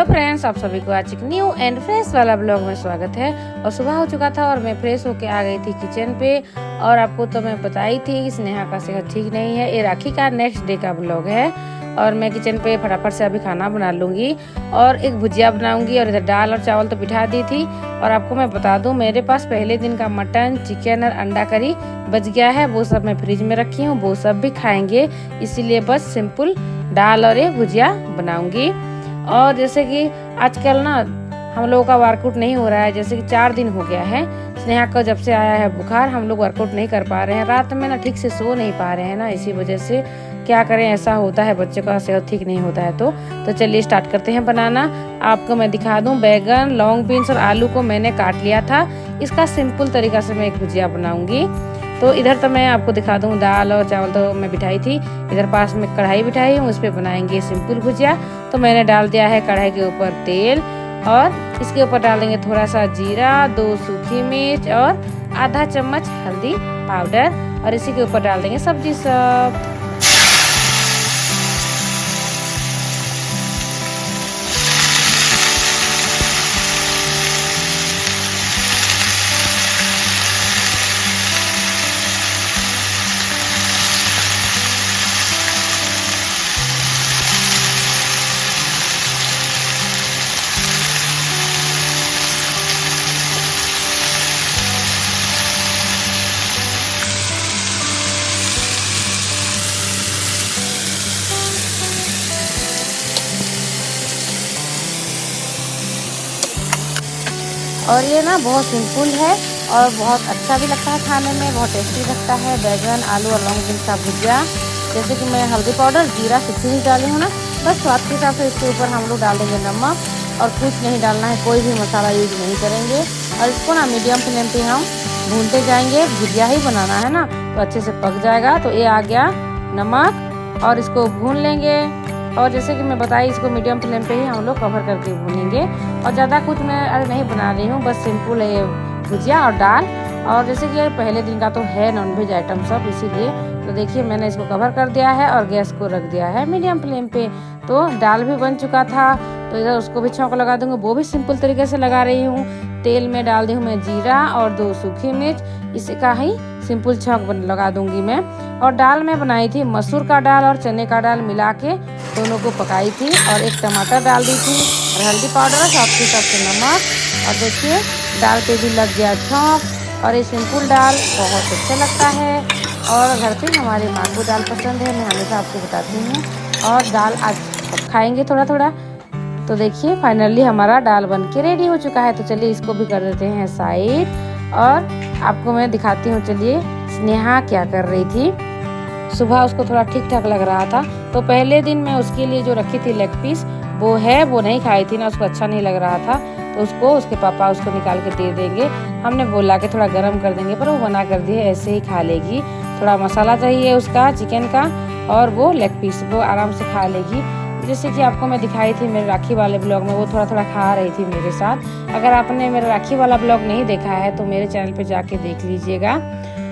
Hello friends, आप सभी को आज एक न्यू एंड फ्रेश वाला ब्लॉग में स्वागत है। और सुबह हो चुका था और मैं फ्रेश होके आ गई थी किचन पे। और आपको तो मैं बताई थी कि स्नेहा का सेहत ठीक नहीं है। ये राखी का नेक्स्ट डे का ब्लॉग है। और मैं किचन पे फटाफट से अभी खाना बना लूँगी और एक भुजिया बनाऊँगी। और इधर दाल और चावल तो बिठा दी थी। और आपको मैं बता दूँ, मेरे पास पहले दिन का मटन, चिकन और अंडा करी बच गया है। वो सब मैं फ्रिज में रखी हूँ, वो सब भी खाएंगे। इसीलिए बस सिंपल दाल और ये भुजिया बनाऊँगी। और जैसे कि आजकल ना हम लोगों का वर्कआउट नहीं हो रहा है। जैसे कि 4 दिन हो गया है स्नेहा को जब से आया है बुखार, हम लोग वर्कआउट नहीं कर पा रहे हैं। रात में ना ठीक से सो नहीं पा रहे हैं ना, इसी वजह से क्या करें, ऐसा होता है, बच्चे का सेहत ठीक नहीं होता है। तो चलिए स्टार्ट करते हैं बनाना। आपको मैं दिखा दूं, बैगन, लॉन्ग बीन्स और आलू को मैंने काट लिया था। इसका सिंपल तरीका से मैं एक भुजिया बनाऊंगी। तो इधर तो मैं आपको दिखा दूं, दाल और चावल तो मैं बिठाई थी। इधर पास में कढ़ाई बिठाई हूँ, उस पर बनाएंगे सिंपल भुजिया। तो मैंने डाल दिया है कढ़ाई के ऊपर तेल और इसके ऊपर डाल देंगे थोड़ा सा जीरा, 2 सूखी मिर्च और आधा चम्मच हल्दी पाउडर। और इसी के ऊपर डाल देंगे सब्जी सब। और ये ना बहुत सिंपल है और बहुत अच्छा भी लगता है खाने में, बहुत टेस्टी लगता है। बैगन, आलू और लौंग मिर्च का भुजिया। जैसे कि मैं हल्दी पाउडर, जीरा कुछ नहीं डाली हूँ ना, बस स्वाद के हिसाब से इसके ऊपर हम लोग डाल देंगे नमक। और कुछ नहीं डालना है, कोई भी मसाला यूज नहीं करेंगे। और इसको ना मीडियम फ्लेम पे हम भूनते जाएंगे। भुजिया ही बनाना है ना, तो अच्छे से पक जाएगा। तो ये आ गया नमक और इसको भून लेंगे। और जैसे कि मैं बताई, इसको मीडियम फ्लेम पे ही हम लोग कवर करके भूनेंगे। और ज़्यादा कुछ मैं नहीं बना रही हूँ, बस सिंपल है भुजिया और दाल। और जैसे कि पहले दिन का तो है नॉनवेज आइटम सब, इसीलिए तो देखिए मैंने इसको कवर कर दिया है और गैस को रख दिया है मीडियम फ्लेम पे। तो दाल भी बन चुका था, तो इधर उसको भी छौंका लगा दूँगी। वो भी सिंपल तरीके से लगा रही हूँ। तेल में डाल दी हूँ मैं जीरा और 2 सूखी मिर्च, इसका ही सिंपल छौंक लगा दूंगी मैं। और दाल में बनाई थी मसूर का दाल और चने का दाल मिला के, दोनों को पकाई थी। और एक टमाटर डाल दी थी और हल्दी पाउडर और स्वाद के हिसाब से नमक। और देखिए दाल पे भी लग गया छौंक। और ये सिंपल दाल बहुत अच्छा लगता है। और घर पे हमारी माँ को दाल पसंद है, मैं हमेशा आपको बताती हूँ। और दाल आज सब खाएंगे थोड़ा थोड़ा। तो देखिए फाइनली हमारा दाल बन के रेडी हो चुका है। तो चलिए इसको भी कर देते हैं साइड। और आपको मैं दिखाती हूँ, चलिए स्नेहा क्या कर रही थी। सुबह उसको थोड़ा ठीक ठाक लग रहा था, तो पहले दिन मैं उसके लिए जो रखी थी लेग पीस, वो नहीं खाई थी ना, उसको अच्छा नहीं लग रहा था। तो उसको उसके पापा उसको निकाल के दे देंगे। हमने बोला कि थोड़ा गर्म कर देंगे, पर वो मना कर दिए, ऐसे ही खा लेगी। थोड़ा मसाला चाहिए उसका चिकन का, और वो लेग पीस वो आराम से खा लेगी। जैसे कि आपको मैं दिखाई थी मेरे राखी वाले ब्लॉग में, वो थोड़ा थोड़ा खा रही थी मेरे साथ। अगर आपने मेरा राखी वाला ब्लॉग नहीं देखा है तो मेरे चैनल पे जाके देख लीजिएगा।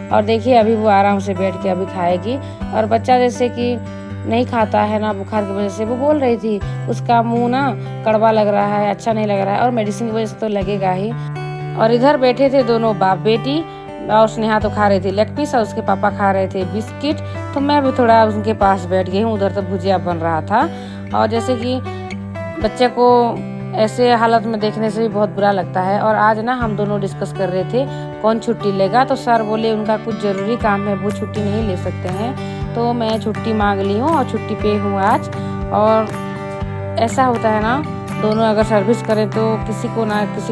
और देखिए अभी वो आराम से बैठ के अभी खाएगी। और बच्चा जैसे कि नहीं खाता है ना, बुखार की वजह से, वो बोल रही थी उसका मुंह ना कड़वा लग रहा है, अच्छा नहीं लग रहा है। और मेडिसिन की वजह से तो लगेगा ही। और इधर बैठे थे दोनों बाप बेटी, और स्नेहा तो खा रही थी लेग पीस और उसके पापा खा रहे थे बिस्किट। तो मैं भी थोड़ा उनके पास बैठ गई हूँ। उधर तो भुजिया बन रहा था। और जैसे कि बच्चे को ऐसे हालत में देखने से भी बहुत बुरा लगता है। और आज ना हम दोनों डिस्कस कर रहे थे कौन छुट्टी लेगा। तो सर बोले उनका कुछ ज़रूरी काम है, वो छुट्टी नहीं ले सकते हैं। तो मैं छुट्टी मांग ली हूँ और छुट्टी पे हूँ आज। और ऐसा होता है ना, दोनों अगर सर्विस करें तो किसी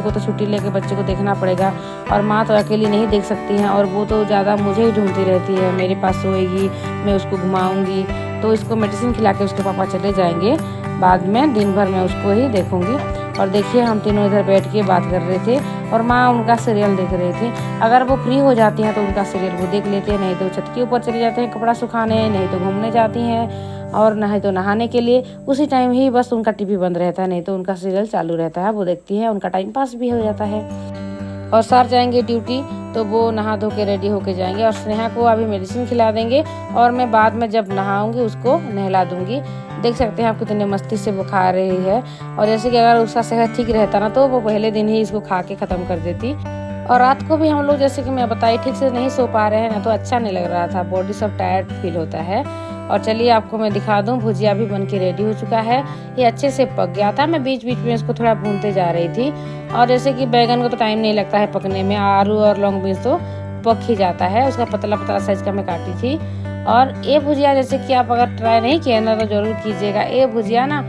को तो छुट्टी लेके बच्चे को देखना पड़ेगा। और माँ तो अकेली नहीं देख सकती हैं, और वो तो ज़्यादा मुझे ही ढूंढती रहती है, मेरे पास सोएगी, मैं उसको घुमाऊंगी। तो इसको मेडिसिन खिला के उसके पापा चले जाएंगे, बाद में दिन भर मैं उसको ही देखूंगी। और देखिए हम तीनों इधर बैठ के बात कर रहे थे और माँ उनका सीरियल देख रहे थे। अगर वो फ्री हो जाती हैं तो उनका सीरियल वो देख लेते हैं, नहीं तो छत के ऊपर चले जाते हैं कपड़ा सुखाने, नहीं तो घूमने जाती हैं, और नहीं तो नहाने के लिए। उसी टाइम ही बस उनका टीवी बंद रहता है, नहीं तो उनका सीरियल चालू रहता है, वो देखती है, उनका टाइम पास भी हो जाता है। और सर जाएंगे ड्यूटी, तो वो नहा धो के रेडी होके जाएंगे। और स्नेहा को अभी मेडिसिन खिला देंगे और मैं बाद में जब नहाऊंगी उसको नहला दूंगी। देख सकते हैं आप कितने मस्ती से वो खा रही है। और जैसे कि अगर उसका सेहत ठीक रहता ना तो वो पहले दिन ही इसको खा के ख़त्म कर देती। और रात को भी हम लोग जैसे कि मैं बताई ठीक से नहीं सो पा रहे हैं ना, तो अच्छा नहीं लग रहा था, बॉडी सब टायर्ड फील होता है। और चलिए आपको मैं दिखा दूं, भुजिया भी बन के रेडी हो चुका है। ये अच्छे से पक गया था, मैं बीच बीच में इसको थोड़ा भूनते जा रही थी। और जैसे कि बैगन को तो टाइम नहीं लगता है पकने में, आलू और लौंग बीन्स तो पक ही जाता है। उसका पतला पतला साइज का मैं काटी थी। और ये भुजिया जैसे कि आप अगर ट्राई नहीं किए ना तो ज़रूर कीजिएगा। ये भुजिया ना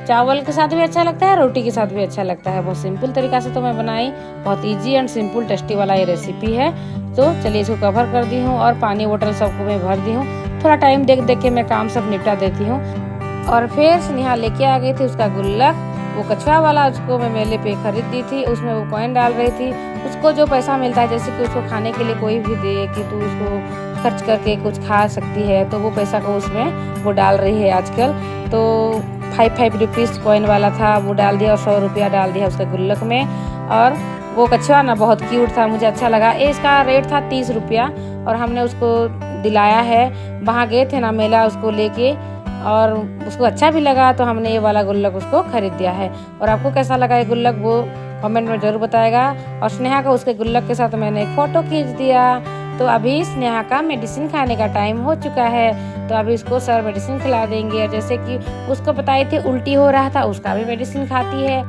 चावल के साथ भी अच्छा लगता है, रोटी के साथ भी अच्छा लगता है। बहुत सिंपल तरीका से तो मैं बनाई, बहुत इजी एंड सिंपल टेस्टी वाला ये रेसिपी है। तो चलिए इसको कवर कर दी हूँ और पानी बोतल सबको मैं भर दी हूँ। थोड़ा टाइम देख देख के मैं काम सब निपटा देती हूँ। और फिर स्नेहा लेके आ गई थी उसका गुल्लक, वो कछुआ वाला, उसको मैं मेले पे खरीद दी थी। उसमें वो कॉइन डाल रही थी। उसको जो पैसा मिलता है, जैसे कि उसको खाने के लिए कोई भी दे कि तू उसको खर्च करके कुछ खा सकती है, तो वो पैसा को उसमें वो डाल रही है आजकल। तो 5 रुपीज़ कॉइन वाला था, वो डाल दिया और 100 रुपया डाल दिया उसके गुल्लक में। और वो कछुआ ना बहुत क्यूट था, मुझे अच्छा लगा। इसका रेट था 30 रुपया और हमने उसको दिलाया है। वहाँ गए थे ना मेला उसको लेके, और उसको अच्छा भी लगा तो हमने ये वाला गुल्लक उसको खरीद दिया है। और आपको कैसा लगा ये गुल्लक वो कमेंट में ज़रूर बताएगा। और स्नेहा का उसके गुल्लक के साथ मैंने एक फ़ोटो खींच दिया। तो अभी स्नेहा का मेडिसिन खाने का टाइम हो चुका है, तो अभी उसको सर मेडिसिन खिला देंगे। और जैसे कि उसको बताई थी उल्टी हो रहा था, उसका भी मेडिसिन खाती है,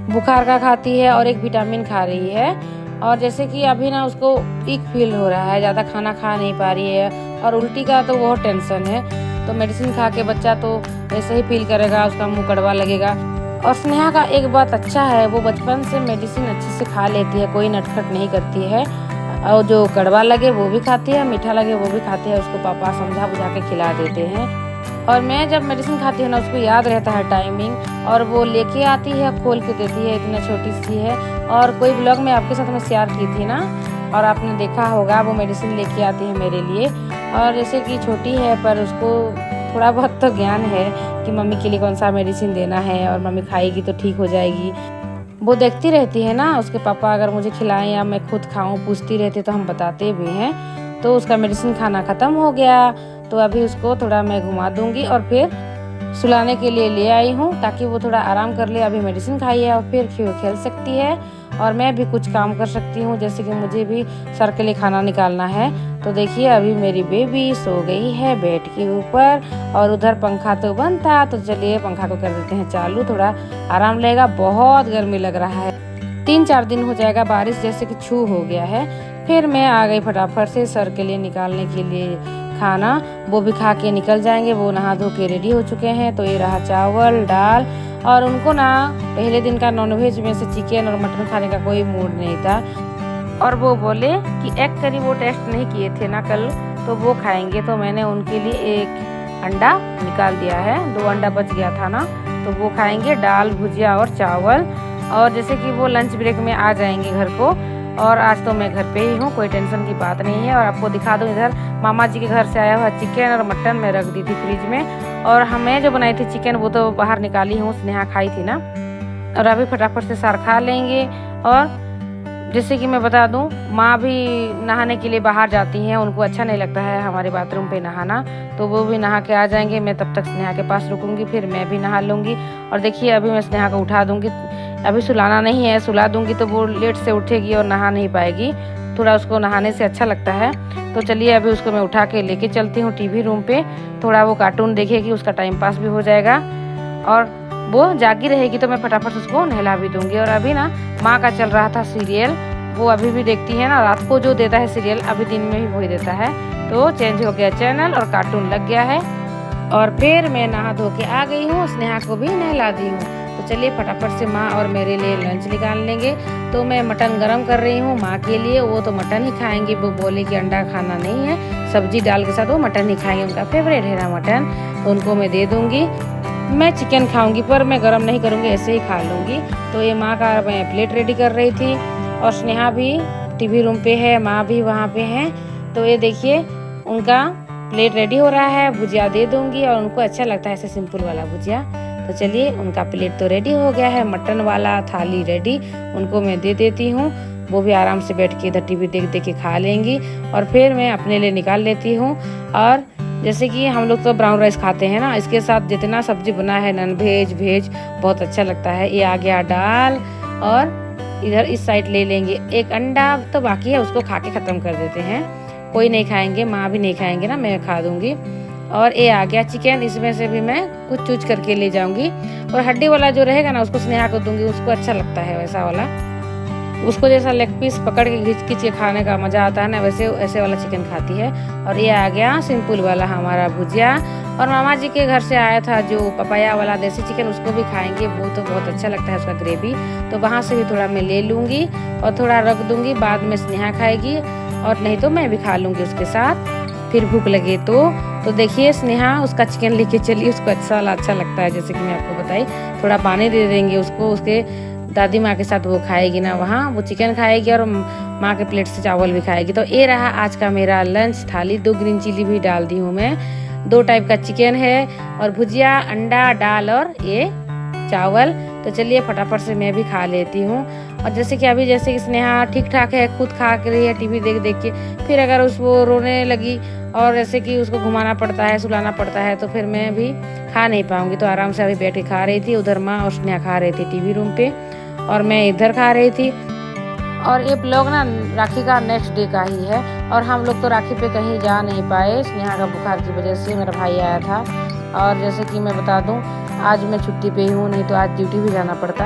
बुखार का खाती है और एक विटामिन खा रही है। और जैसे कि अभी ना उसको वीक फील हो रहा है, ज़्यादा खाना खा नहीं पा रही है और उल्टी का तो बहुत टेंशन है। तो मेडिसिन खा के बच्चा तो ऐसे ही फील करेगा, उसका मुंह कड़वा लगेगा। और स्नेहा का एक बात अच्छा है, वो बचपन से मेडिसिन अच्छे से खा लेती है, कोई नटखट नहीं करती है। और जो कड़वा लगे वो भी खाती है, मीठा लगे वो भी खाती है, उसको पापा समझा बुझा के खिला देते हैं। और मैं जब मेडिसिन खाती हूँ ना उसको याद रहता है टाइमिंग, और वो लेके आती है, खोल के देती है, इतना छोटी सी है। और कोई ब्लॉग में आपके साथ मैं शेयर की थी ना, और आपने देखा होगा, वो मेडिसिन लेके आती है मेरे लिए। और जैसे कि छोटी है पर उसको थोड़ा बहुत तो ज्ञान है कि मम्मी के लिए कौन सा मेडिसिन देना है, और मम्मी खाएगी तो ठीक हो जाएगी। वो देखती रहती है ना, उसके पापा अगर मुझे खिलाएं या मैं खुद खाऊं पूछती रहती, तो हम बताते भी हैं। तो उसका मेडिसिन खाना ख़त्म हो गया, तो अभी उसको थोड़ा मैं घुमा दूंगी और फिर सुलाने के लिए ले आई हूँ, ताकि वो थोड़ा आराम कर ले। अभी मेडिसिन खाई है और फिर खेल सकती है और मैं भी कुछ काम कर सकती हूँ, जैसे कि मुझे भी सर के लिए खाना निकालना है। तो देखिए अभी मेरी बेबी सो गई है बेड के ऊपर, और उधर पंखा तो बंद था। तो चलिए पंखा को कर देते हैं चालू, थोड़ा आराम लगेगा, बहुत गर्मी लग रहा है। 3-4 दिन हो जाएगा, बारिश जैसे कि छू हो गया है। फिर मैं आ गई फटाफट से सर के लिए निकालने के लिए खाना, वो भी खा के निकल जाएंगे। वो नहा धो के रेडी हो चुके हैं। तो ये रहा चावल दाल, और उनको ना पहले दिन का नॉनवेज में से चिकन और मटन खाने का कोई मूड नहीं था, और वो बोले कि एग करी वो टेस्ट नहीं किए थे ना कल, तो वो खाएंगे। तो मैंने उनके लिए एक अंडा निकाल दिया है, 2 अंडा बच गया था ना, तो वो खाएंगे, दाल भुजिया और चावल। और जैसे कि वो लंच ब्रेक में आ जाएंगे घर को, और आज तो मैं घर पे ही हूँ, कोई टेंशन की बात नहीं है। और आपको दिखा दूँ, इधर मामा जी के घर से आया हुआ चिकन और मटन मैं रख दी थी फ्रिज में, और हमें जो बनाई थी चिकन वो तो बाहर निकाली हूँ, स्नेहा खाई थी ना। और अभी फटाफट से सार खा लेंगे। और जैसे कि मैं बता दूं, माँ भी नहाने के लिए बाहर जाती हैं, उनको अच्छा नहीं लगता है हमारे बाथरूम पे नहाना, तो वो भी नहा के आ जाएंगे। मैं तब तक स्नेहा के पास रुकूंगी, फिर मैं भी नहा लूँगी। और देखिए अभी मैं स्नेहा को उठा दूँगी, अभी सुलाना नहीं है, सुला दूँगी तो वो लेट से उठेगी और नहा नहीं पाएगी, थोड़ा उसको नहाने से अच्छा लगता है। तो चलिए अभी उसको मैं उठा के लेके चलती हूँ टीवी रूम पे, थोड़ा वो कार्टून देखेगी, उसका टाइम पास भी हो जाएगा और वो जागी रहेगी, तो मैं फटाफट उसको नहला भी दूंगी। और अभी ना माँ का चल रहा था सीरियल, वो अभी भी देखती है ना, रात को जो देता है सीरियल अभी दिन में भी वही देता है, तो चेंज हो गया चैनल और कार्टून लग गया है। और फिर मैं नहा धो के आ गई हूँ, स्नेहा को भी नहला दी हूँ। तो चलिए फटाफट से माँ और मेरे लिए लंच निकाल लेंगे। तो मैं मटन गरम कर रही हूँ माँ के लिए, वो तो मटन ही खाएंगी, वो बोले कि अंडा खाना नहीं है, सब्जी दाल के साथ वो मटन ही खाएंगे, उनका फेवरेट है ना मटन, तो उनको मैं दे दूँगी। मैं चिकन खाऊंगी पर मैं गरम नहीं करूँगी, ऐसे ही खा लूँगी। तो ये माँ का मैं प्लेट रेडी कर रही थी, और स्नेहा भी टीवी रूम पे है, माँ भी वहाँ पे है। तो ये देखिए उनका प्लेट रेडी हो रहा है, भुजिया दे दूँगी, और उनको अच्छा लगता है ऐसे सिंपल वाला भुजिया। तो चलिए उनका प्लेट तो रेडी हो गया है, मटन वाला थाली रेडी, उनको मैं दे देती हूँ, वो भी आराम से बैठ के इधर टीवी देख देख के खा लेंगी। और फिर मैं अपने लिए निकाल लेती हूँ, और जैसे कि हम लोग तो ब्राउन राइस खाते हैं ना, इसके साथ जितना सब्जी बना है नॉन वेज वेज बहुत अच्छा लगता है। ये आ गया दाल, और इधर इस साइड ले लेंगे एक अंडा, तो बाकी है उसको खा के ख़त्म कर देते हैं। कोई नहीं खाएंगे, माँ भी नहीं खाएंगे ना, मैं खा दूँगी। और ये आ गया चिकन, इसमें से भी मैं कुछ चूज करके ले जाऊंगी। और हड्डी वाला जो रहेगा ना उसको स्नेहा को दूंगी, उसको अच्छा लगता है वैसा वाला। उसको जैसा लेग पीस पकड़ के खींच खींच के खाने का मज़ा आता है ना, वैसे ऐसे वाला चिकन खाती है। और ये आ गया सिंपल वाला हमारा भुजिया। और मामा जी के घर से आया था जो पपाया वाला देसी चिकन, उसको भी खाएंगे, वो तो बहुत अच्छा लगता है उसका ग्रेवी। तो वहाँ से भी थोड़ा मैं ले लूँगी और थोड़ा रख दूँगी, बाद में स्नेहा खाएगी और नहीं तो मैं भी खा लूँगी उसके साथ, फिर भूख लगे तो देखिए स्नेहा उसका चिकन लेके चली, उसको अच्छा लगता है। जैसे कि मैं आपको बताई, थोड़ा पानी दे देंगे उसको, उसके दादी माँ के साथ वो खाएगी ना, वहाँ वो चिकन खाएगी और माँ के प्लेट से चावल भी खाएगी। तो ये रहा आज का मेरा लंच थाली। 2 ग्रीन चिली भी डाल दी हूँ मैं, 2 टाइप का चिकन है और भुजिया, अंडा, दाल और ये चावल। तो चलिए फटाफट से मैं भी खा लेती हूँ। और जैसे कि अभी जैसे कि स्नेहा ठीक ठाक है, खुद खा के रही है टीवी देख देख के, फिर अगर उसको रोने लगी और जैसे कि उसको घुमाना पड़ता है, सुलाना पड़ता है, तो फिर मैं भी खा नहीं पाऊंगी। तो आराम से अभी बैठ के खा रही थी, उधर माँ और स्नेहा खा रही थी टीवी रूम पे और मैं इधर खा रही थी। और ये ब्लॉग ना राखी का नेक्स्ट डे का ही है, और हम लोग तो राखी पे कहीं जा नहीं पाए, स्नेहा का बुखार की वजह से। मेरा भाई आया था और जैसे कि मैं बता दूं आज मैं छुट्टी पे हूँ, नहीं तो आज ड्यूटी भी जाना पड़ता।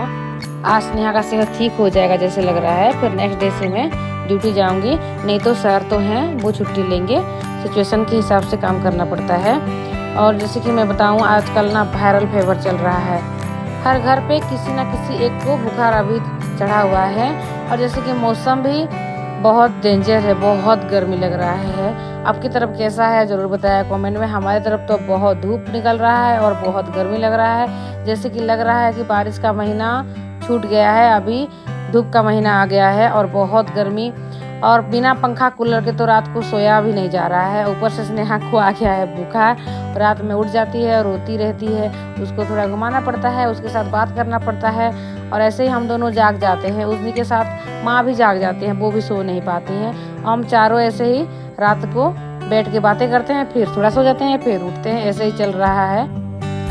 आज स्नेहा का सेहत ठीक हो जाएगा जैसे लग रहा है, फिर नेक्स्ट डे से मैं ड्यूटी जाऊंगी, नहीं तो सर तो हैं वो छुट्टी लेंगे, सिचुएशन के हिसाब से काम करना पड़ता है। और जैसे कि मैं बताऊं आजकल ना वायरल फीवर चल रहा है, हर घर पे किसी ना किसी एक को बुखार अभी चढ़ा हुआ है। और जैसे कि मौसम भी बहुत डेंजर है, बहुत गर्मी लग रहा है। आपकी तरफ कैसा है ज़रूर बताया कमेंट में। हमारी तरफ तो बहुत धूप निकल रहा है और बहुत गर्मी लग रहा है, जैसे कि लग रहा है कि बारिश का महीना छूट गया है, अभी धूप का महीना आ गया है और बहुत गर्मी। और बिना पंखा कूलर के तो रात को सोया भी नहीं जा रहा है। ऊपर से स्नेहा को आ गया है बुखार, रात में उठ जाती है और रोती रहती है, उसको थोड़ा घुमाना पड़ता है, उसके साथ बात करना पड़ता है। और ऐसे ही हम दोनों जाग जाते हैं, उसी के साथ माँ भी जाग जाती हैं, वो भी सो नहीं पाती हैं। हम चारों ऐसे ही रात को बैठ के बातें करते हैं, फिर थोड़ा सो जाते हैं, फिर उठते हैं, ऐसे ही चल रहा है।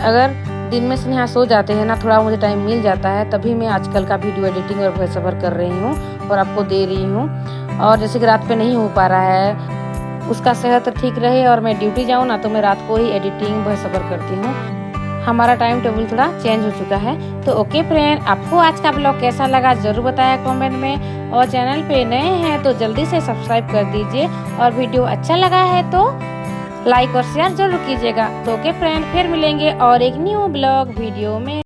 अगर दिन में स्नेहा सो जाते हैं ना, थोड़ा मुझे टाइम मिल जाता है, तभी मैं आजकल का वीडियो एडिटिंग और वॉइस ओवर कर रही हूँ और आपको दे रही हूँ। और जैसे कि रात पे नहीं हो पा रहा है, उसका सेहत ठीक रहे और मैं ड्यूटी जाऊँ ना, तो मैं रात को ही एडिटिंग वॉइस ओवर करती हूँ। हमारा टाइम टेबल थोड़ा चेंज हो चुका है। तो ओके फ्रेंड, आपको आज का ब्लॉग कैसा लगा ज़रूर बताया कमेंट में। और चैनल पे नए हैं तो जल्दी से सब्सक्राइब कर दीजिए, और वीडियो अच्छा लगा है तो लाइक और शेयर जरूर कीजिएगा। तो ओके फ्रेंड, फिर मिलेंगे और एक न्यू ब्लॉग वीडियो में।